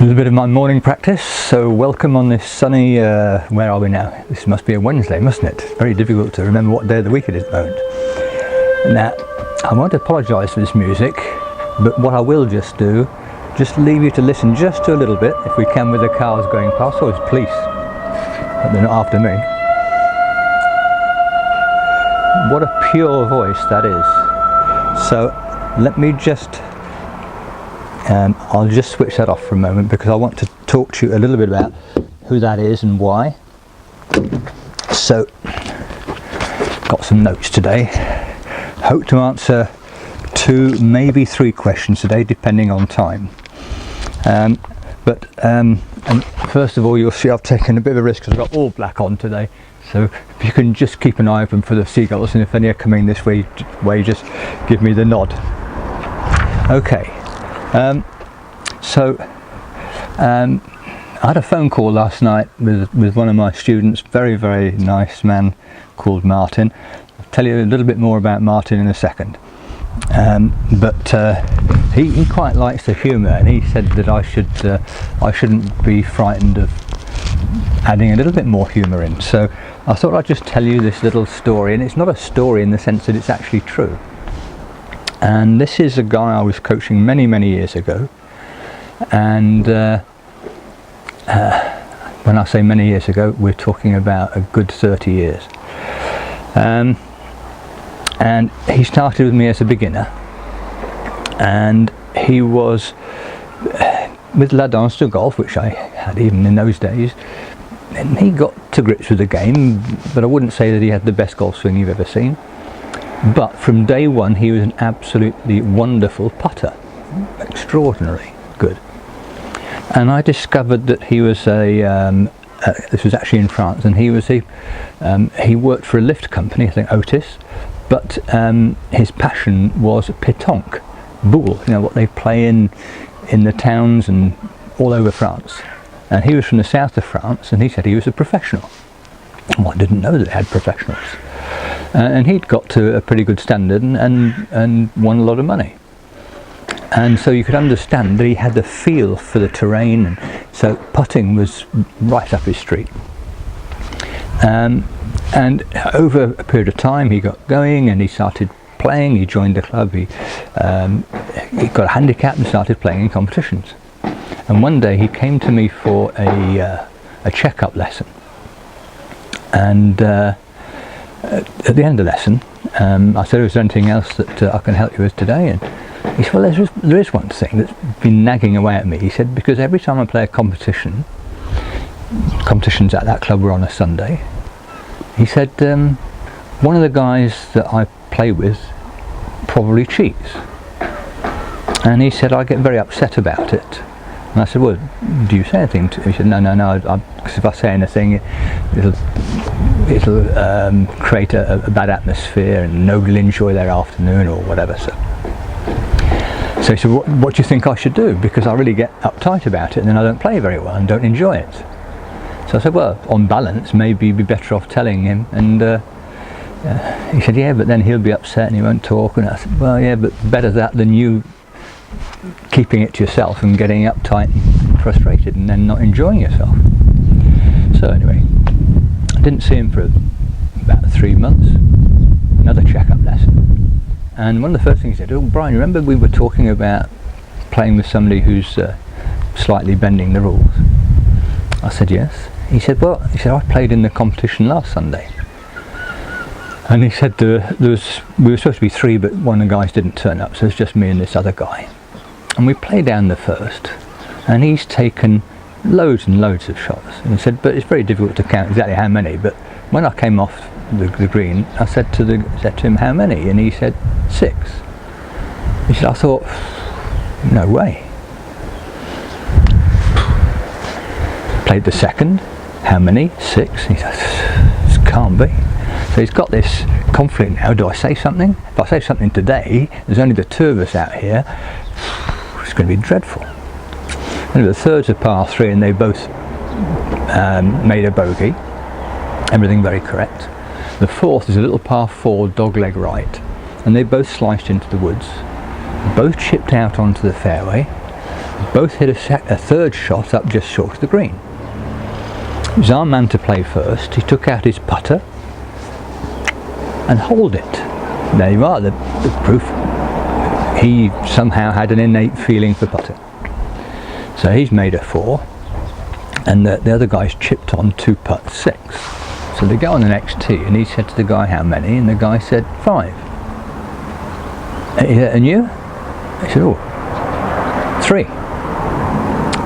A little bit of my morning practice, so welcome on this sunny, where are we now? This must be a Wednesday, mustn't it? Very difficult to remember what day of the week it is at the moment. Now, I won't apologise for this music, but what I will just do, just leave you to listen just to a little bit, if we can, with the cars going past, or it's police, but they're not after me. What a pure voice that is. So, let me just I'll just switch that off for a moment because I want to talk to you a little bit about who that is and why. So, got some notes today. Hope to answer 2, maybe 3 questions today, depending on time. And first of all, you'll see I've taken a bit of a risk because I've got all black on today. So if you can just keep an eye open for the seagulls, and if any are coming this way, just give me the nod. Okay. I had a phone call last night with one of my students, very, very nice man called Martin. I'll tell you a little bit more about Martin in a second. He quite likes the humour, and he said that I shouldn't be frightened of adding a little bit more humour in. So I thought I'd just tell you this little story, and it's not a story in the sense that it's actually true. And this is a guy I was coaching many, many years ago, and when I say many years ago, we're talking about a good 30 years. And he started with me as a beginner, and he was with La Danse de Golf, which I had even in those days, and he got to grips with the game, but I wouldn't say that he had the best golf swing you've ever seen. But from day one, he was an absolutely wonderful putter, extraordinarily good. And I discovered that he was this was actually in France, and he worked for a lift company, I think Otis, but his passion was pétanque, boule, you know, what they play in the towns and all over France. And he was from the south of France, and he said he was a professional. Well, I didn't know that they had professionals. And he'd got to a pretty good standard and won a lot of money. And so you could understand that he had the feel for the terrain, and so putting was right up his street. And over a period of time he got going and he started playing, he joined the club, he got a handicap and started playing in competitions. And one day he came to me for a check-up lesson. And at the end of the lesson, I said, is there anything else that I can help you with today? And he said, well, there is one thing that's been nagging away at me. He said, because every time I play a competitions at that club were on a Sunday. He said, one of the guys that I play with probably cheats. And he said, I get very upset about it. And I said, well, do you say anything to him? He said, no, because if I say anything, it'll create a bad atmosphere and nobody will enjoy their afternoon or whatever. So he said, what do you think I should do? Because I really get uptight about it and then I don't play very well and don't enjoy it. So I said, well, on balance, maybe you'd be better off telling him. And he said, yeah, but then he'll be upset and he won't talk. And I said, well, yeah, but better that than you keeping it to yourself and getting uptight and frustrated and then not enjoying yourself. So anyway, I didn't see him for about 3 months. Another check-up lesson, and one of the first things he said, oh Brian, remember we were talking about playing with somebody who's slightly bending the rules? I said yes. He said, I played in the competition last Sunday. And he said we were supposed to be 3, but one of the guys didn't turn up, so it's just me and this other guy. And we played down the first, and he's taken loads and loads of shots. And he said, but it's very difficult to count exactly how many. But when I came off the green, I said to him, how many? And he said, 6. He said, I thought, no way. Played the second, how many? 6. He said, this can't be. So he's got this conflict now. Do I say something? If I say something today, there's only the 2 of us out here. It's going to be dreadful. And the third's a par 3, and they both made a bogey. Everything very correct. The fourth is a little par 4 dogleg right, and they both sliced into the woods. Both chipped out onto the fairway. Both hit a third shot up just short of the green. It was our man to play first. He took out his putter and holed it. There you are, the proof. He somehow had an innate feeling for putting. So he's made a 4, and the other guy's chipped on 2 putt 6. So they go on the next tee, and he said to the guy, how many? And the guy said 5. And you? He said, oh, 3.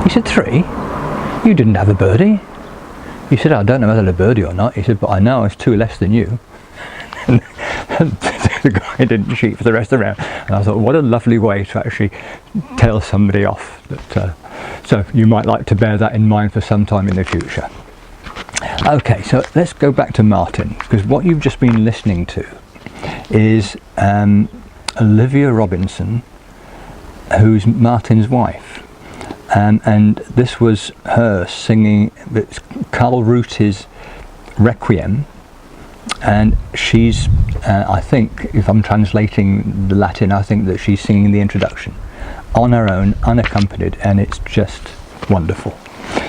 He said, 3? You didn't have a birdie? He said, I don't know whether I had a birdie or not. He said, but I know I was 2 less than you. And the guy didn't cheat for the rest of the round. And I thought, what a lovely way to actually tell somebody off. So you might like to bear that in mind for some time in the future. Okay, so let's go back to Martin, because what you've just been listening to is Olivia Robinson, who's Martin's wife. And this was her singing Carl Ruti's Requiem, and she's, I think, if I'm translating the Latin, I think that she's singing the introduction on her own, unaccompanied, and it's just wonderful.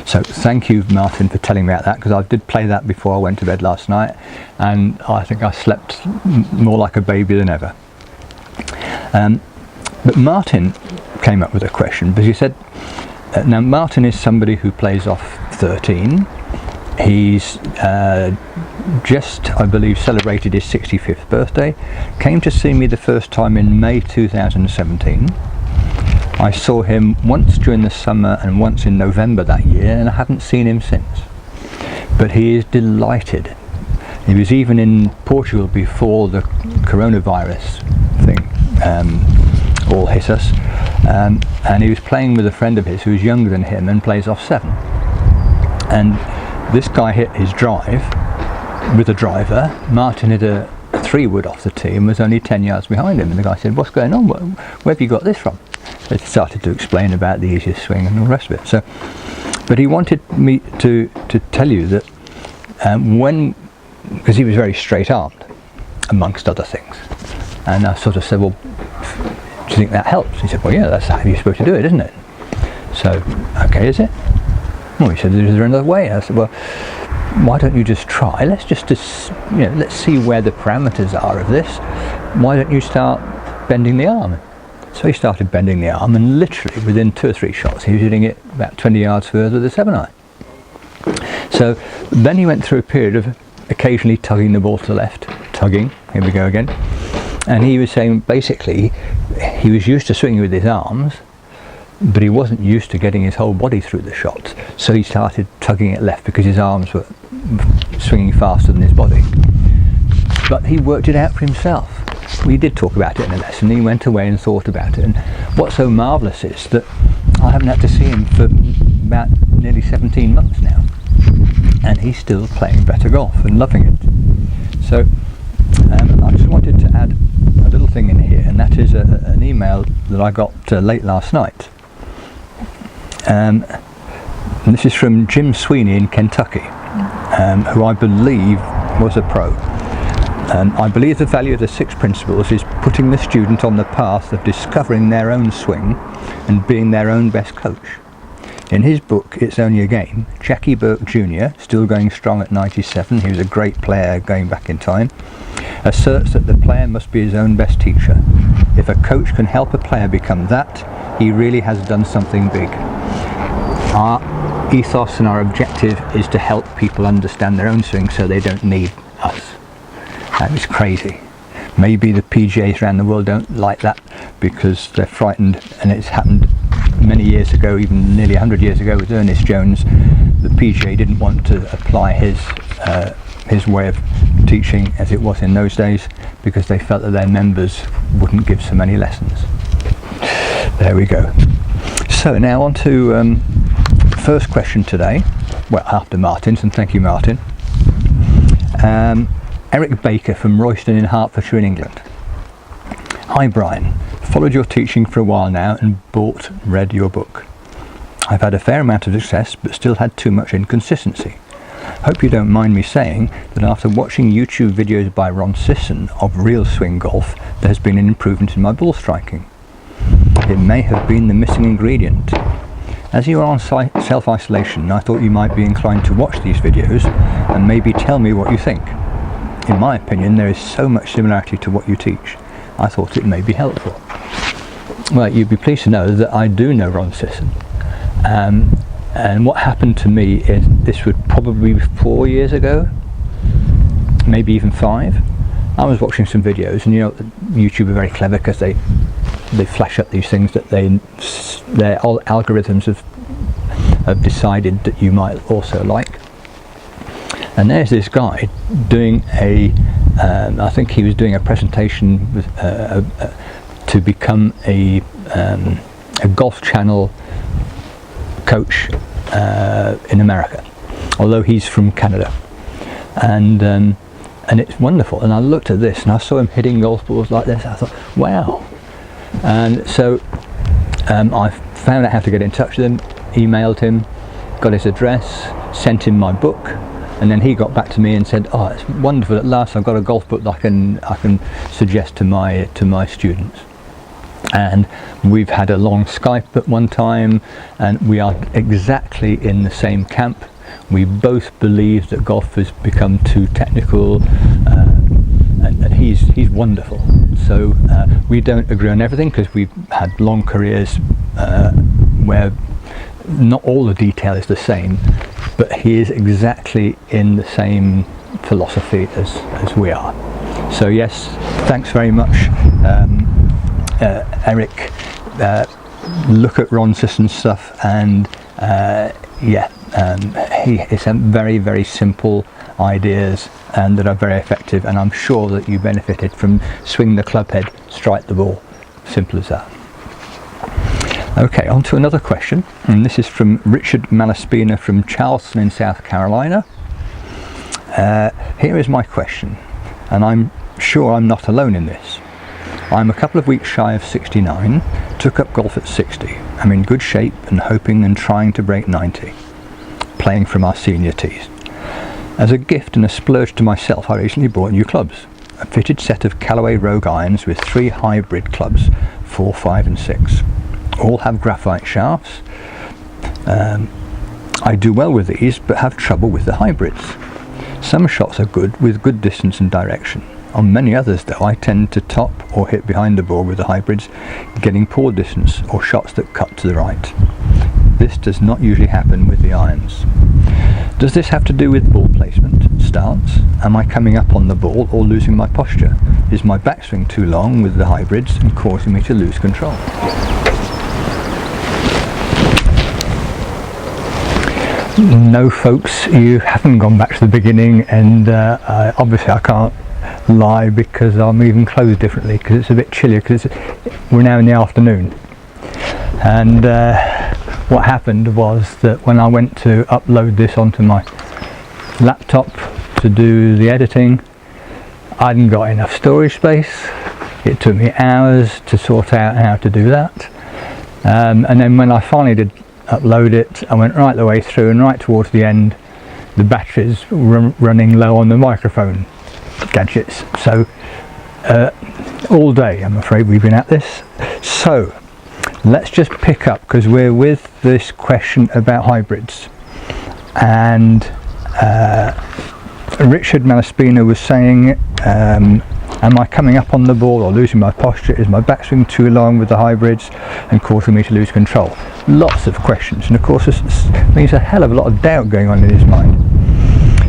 So thank you, Martin, for telling me about that, because I did play that before I went to bed last night, and I think I slept more like a baby than ever. But Martin came up with a question, because he said, now Martin is somebody who plays off 13. He's just, I believe, celebrated his 65th birthday. Came to see me the first time in May 2017. I saw him once during the summer and once in November that year, and I haven't seen him since. But he is delighted. He was even in Portugal before the coronavirus thing all hit us, and he was playing with a friend of his who's younger than him and plays off 7. And this guy hit his drive with a driver. Martin hit a 3-wood off the tee and was only 10 yards behind him, and the guy said, what's going on? Where have you got this from? They started to explain about the easiest swing and all the rest of it. So, but he wanted me to tell you that because he was very straight-armed, amongst other things, and I sort of said, well, do you think that helps? He said, well, yeah, that's how you're supposed to do it, isn't it? So, okay, is it? Well, he said, is there another way? I said, well, why don't you just try? Let's just let's see where the parameters are of this. Why don't you start bending the arm? So he started bending the arm, and literally within 2 or 3 shots he was hitting it about 20 yards further with a 7-iron. So then he went through a period of occasionally tugging the ball to the left, tugging, here we go again, and he was saying basically he was used to swinging with his arms, but he wasn't used to getting his whole body through the shots, so he started tugging it left because his arms were swinging faster than his body. But he worked it out for himself. We did talk about it in a lesson. He went away and thought about it, and what's so marvellous is that I haven't had to see him for about nearly 17 months now, and he's still playing better golf and loving it. So I just wanted to add a little thing in here, and that is an email that I got late last night. And this is from Jim Sweeney in Kentucky, who I believe was a pro. I believe the value of the 6 principles is putting the student on the path of discovering their own swing and being their own best coach. In his book, It's Only a Game, Jackie Burke Jr., still going strong at 97, he was a great player going back in time, asserts that the player must be his own best teacher. If a coach can help a player become that, he really has done something big. Our ethos and our objective is to help people understand their own swing so they don't need us. That is crazy. Maybe the PGAs around the world don't like that because they're frightened, and it's happened many years ago, even nearly 100 years ago with Ernest Jones. The PGA didn't want to apply his way of teaching as it was in those days because they felt that their members wouldn't give so many lessons. There we go. So now on to first question today, well, after Martin's, and thank you, Martin. Eric Baker from Royston in Hertfordshire in England. Hi Brian, followed your teaching for a while now and read your book. I've had a fair amount of success but still had too much inconsistency. Hope you don't mind me saying that after watching YouTube videos by Ron Sisson of Real Swing Golf, there has been an improvement in my ball striking. It may have been the missing ingredient. As you are on self-isolation, I thought you might be inclined to watch these videos and maybe tell me what you think. In my opinion, there is so much similarity to what you teach. I thought it may be helpful. Well, you'd be pleased to know that I do know Ron Sisson. And what happened to me is, this would probably be 4 years ago, maybe even 5. I was watching some videos, and you know, YouTube are very clever because they flash up these things that their algorithms have decided that you might also like. And there's this guy doing I think he was doing a presentation with, to become a Golf Channel coach in America, although he's from Canada, and it's wonderful. And I looked at this and I saw him hitting golf balls like this. I thought, wow. And so I found out how to get in touch with him, emailed him, got his address, sent him my book, and then he got back to me and said, oh, it's wonderful, at last I've got a golf book that I can suggest to my students. And we've had a long Skype at one time, and we are exactly in the same camp. We both believe that golf has become too technical, and he's wonderful. So we don't agree on everything, because we've had long careers where not all the detail is the same, but he is exactly in the same philosophy as we are. So yes, thanks very much, Eric. Look at Ron Sisson's stuff, and it's very, very simple ideas, and that are very effective, and I'm sure that you benefited from swing the club head, strike the ball. Simple as that. Okay, on to another question, and this is from Richard Malaspina from Charleston in South Carolina. Here is my question, and I'm sure I'm not alone in this. I'm a couple of weeks shy of 69, took up golf at 60. I'm in good shape and hoping and trying to break 90, playing from our senior tees. As a gift and a splurge to myself, I recently bought new clubs. A fitted set of Callaway Rogue irons with 3 hybrid clubs, 4, 5 and 6. All have graphite shafts. I do well with these, but have trouble with the hybrids. Some shots are good with good distance and direction. On many others though, I tend to top or hit behind the ball with the hybrids, getting poor distance or shots that cut to the right. This does not usually happen with the irons. Does this have to do with ball placement, stance? Am I coming up on the ball or losing my posture? Is my backswing too long with the hybrids and causing me to lose control? No folks, you haven't gone back to the beginning, and obviously I can't lie because I'm even clothed differently because it's a bit chillier, because we're now in the afternoon. And what happened was that when I went to upload this onto my laptop to do the editing, I hadn't got enough storage space. It took me hours to sort out how to do that, and then when I finally did upload it, I went right the way through, and right towards the end the batteries were running low on the microphone gadgets. So all day I'm afraid we've been at this. So let's just pick up, because we're with this question about hybrids, and Richard Malaspina was saying, am I coming up on the ball or losing my posture? Is my backswing too long with the hybrids and causing me to lose control? Lots of questions, and of course this leaves a hell of a lot of doubt going on in his mind.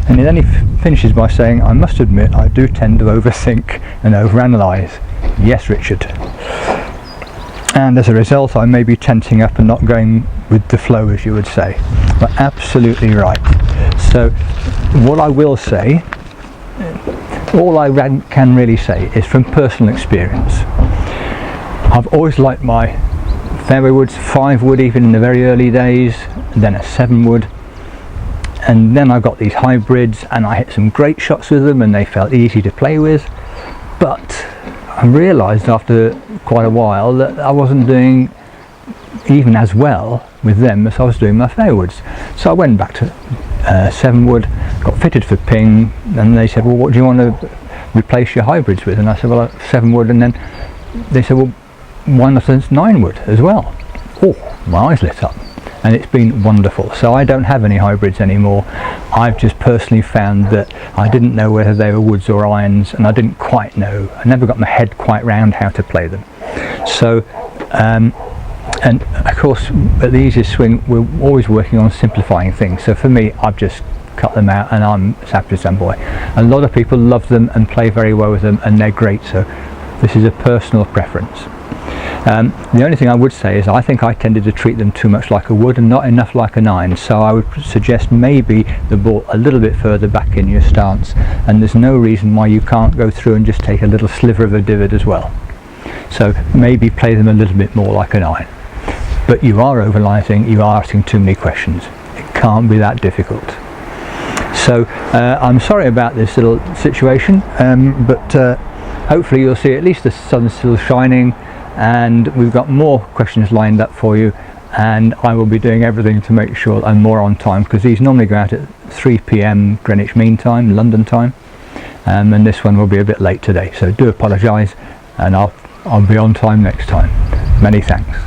And then he finishes by saying, I must admit I do tend to overthink and overanalyze. Yes, Richard. And as a result I may be tensing up and not going with the flow, as you would say. But absolutely right. So what I will say, all I can really say is from personal experience. I've always liked my fairway woods, 5 wood even in the very early days, and then a 7 wood, and then I got these hybrids and I hit some great shots with them and they felt easy to play with. But I realised after quite a while that I wasn't doing even as well with them as I was doing my fairway woods. So I went back to 7 wood, got fitted for ping, and they said, well, what do you want to replace your hybrids with? And I said, well, 7 wood. And then they said, well, why not 9 wood as well? Oh, my eyes lit up. and it's been wonderful. So I don't have any hybrids anymore. I've just personally found that I didn't know whether they were woods or irons, and I didn't quite know. I never got my head quite round how to play them. So and of course at the Easiest Swing we're always working on simplifying things, so for me I've just cut them out and I'm as happy as some boy. A lot of people love them and play very well with them, and they're great, so this is a personal preference. The only thing I would say is I think I tended to treat them too much like a wood and not enough like an iron, so I would suggest maybe the ball a little bit further back in your stance, and there's no reason why you can't go through and just take a little sliver of a divot as well. So maybe play them a little bit more like an iron. But you are overlising, you are asking too many questions. It can't be that difficult. So I'm sorry about this little situation, but hopefully you'll see at least the sun's still shining, and we've got more questions lined up for you, and I will be doing everything to make sure I'm more on time, because these normally go out at 3 p.m. Greenwich Mean Time, London time, and this one will be a bit late today, so do apologise, and I'll be on time next time. Many thanks.